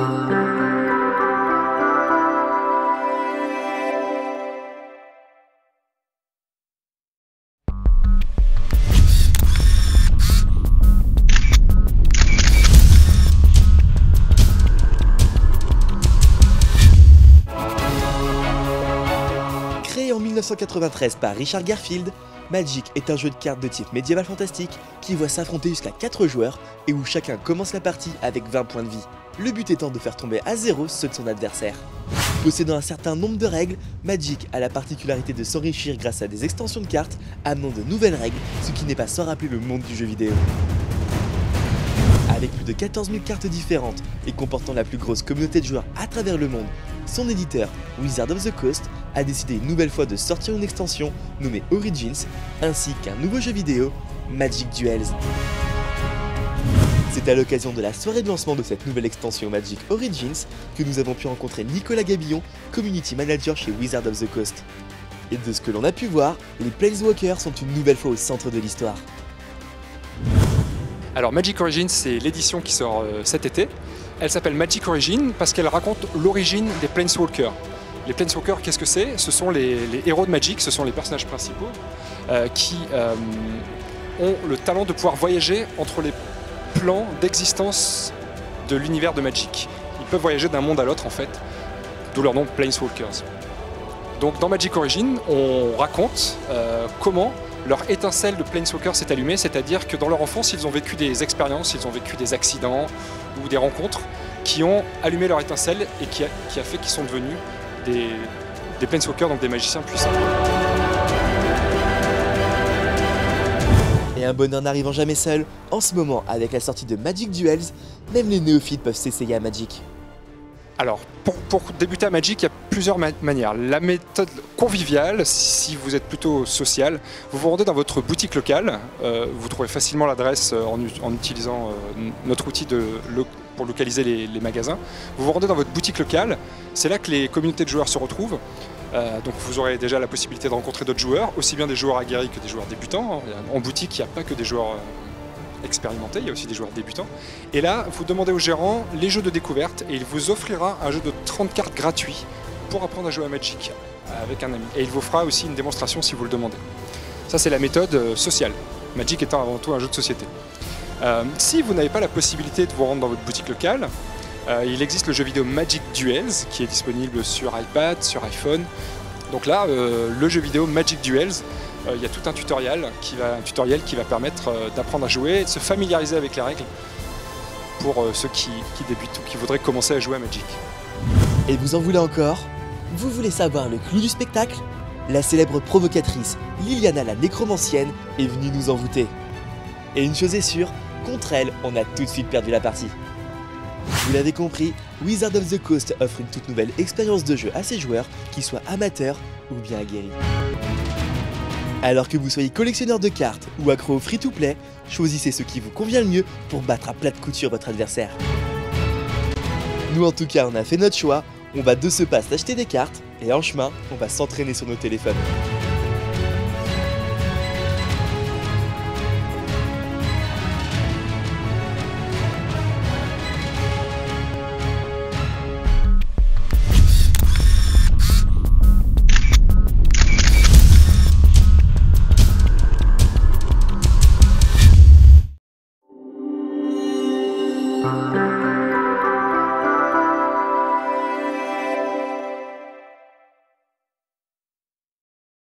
Créé en 1993 par Richard Garfield, Magic est un jeu de cartes de type médiéval fantastique qui voit s'affronter jusqu'à 4 joueurs et où chacun commence la partie avec 20 points de vie. Le but étant de faire tomber à zéro ceux de son adversaire. Possédant un certain nombre de règles, Magic a la particularité de s'enrichir grâce à des extensions de cartes amenant de nouvelles règles, ce qui n'est pas sans rappeler le monde du jeu vidéo. Avec plus de 14 000 cartes différentes et comportant la plus grosse communauté de joueurs à travers le monde, son éditeur, Wizards of the Coast, a décidé une nouvelle fois de sortir une extension nommée Origins, ainsi qu'un nouveau jeu vidéo, Magic Duels. C'est à l'occasion de la soirée de lancement de cette nouvelle extension Magic Origins que nous avons pu rencontrer Nicolas Gabillon, Community Manager chez Wizards of the Coast. Et de ce que l'on a pu voir, les Planeswalkers sont une nouvelle fois au centre de l'histoire. Alors Magic Origins, c'est l'édition qui sort cet été. Elle s'appelle Magic Origins parce qu'elle raconte l'origine des Planeswalkers. Les Planeswalkers, qu'est-ce que c'est? Ce sont les héros de Magic, ce sont les personnages principaux qui ont le talent de pouvoir voyager entre les plans d'existence de l'univers de Magic. Ils peuvent voyager d'un monde à l'autre en fait, d'où leur nom Planeswalkers. Donc dans Magic Origins, on raconte comment leur étincelle de Planeswalker s'est allumée, c'est-à-dire que dans leur enfance, ils ont vécu des expériences, ils ont vécu des accidents ou des rencontres qui ont allumé leur étincelle et qui a fait qu'ils sont devenus des Planeswalkers, donc des magiciens puissants. Et un bonheur n'arrivant jamais seul, en ce moment, avec la sortie de Magic Duels, même les néophytes peuvent s'essayer à Magic. Alors, pour débuter à Magic, il y a plusieurs manières. La méthode conviviale, si vous êtes plutôt social, vous vous rendez dans votre boutique locale. Vous trouvez facilement l'adresse en utilisant notre outil pour localiser les magasins. Vous vous rendez dans votre boutique locale. C'est là que les communautés de joueurs se retrouvent. Donc vous aurez déjà la possibilité de rencontrer d'autres joueurs, aussi bien des joueurs aguerris que des joueurs débutants. En boutique, il n'y a pas que des joueurs expérimentés, il y a aussi des joueurs débutants. Et là, vous demandez au gérant les jeux de découverte et il vous offrira un jeu de 30 cartes gratuit pour apprendre à jouer à Magic avec un ami. Et il vous fera aussi une démonstration si vous le demandez. Ça, c'est la méthode sociale. Magic étant avant tout un jeu de société. Si vous n'avez pas la possibilité de vous rendre dans votre boutique locale, il existe le jeu vidéo Magic Duels qui est disponible sur iPad, sur iPhone. Donc là, le jeu vidéo Magic Duels, il y a tout un tutoriel qui va permettre d'apprendre à jouer et de se familiariser avec les règles pour ceux qui débutent ou qui voudraient commencer à jouer à Magic. Et vous en voulez encore? Vous voulez savoir le clou du spectacle? La célèbre provocatrice Liliana la nécromancienne est venue nous envoûter. Et une chose est sûre, contre elle, on a tout de suite perdu la partie. Vous l'avez compris, Wizards of the Coast offre une toute nouvelle expérience de jeu à ses joueurs, qu'ils soient amateurs ou bien aguerris. Alors que vous soyez collectionneur de cartes ou accro au free-to-play, choisissez ce qui vous convient le mieux pour battre à plate couture votre adversaire. Nous en tout cas, on a fait notre choix, on va de ce pas acheter des cartes, et en chemin, on va s'entraîner sur nos téléphones.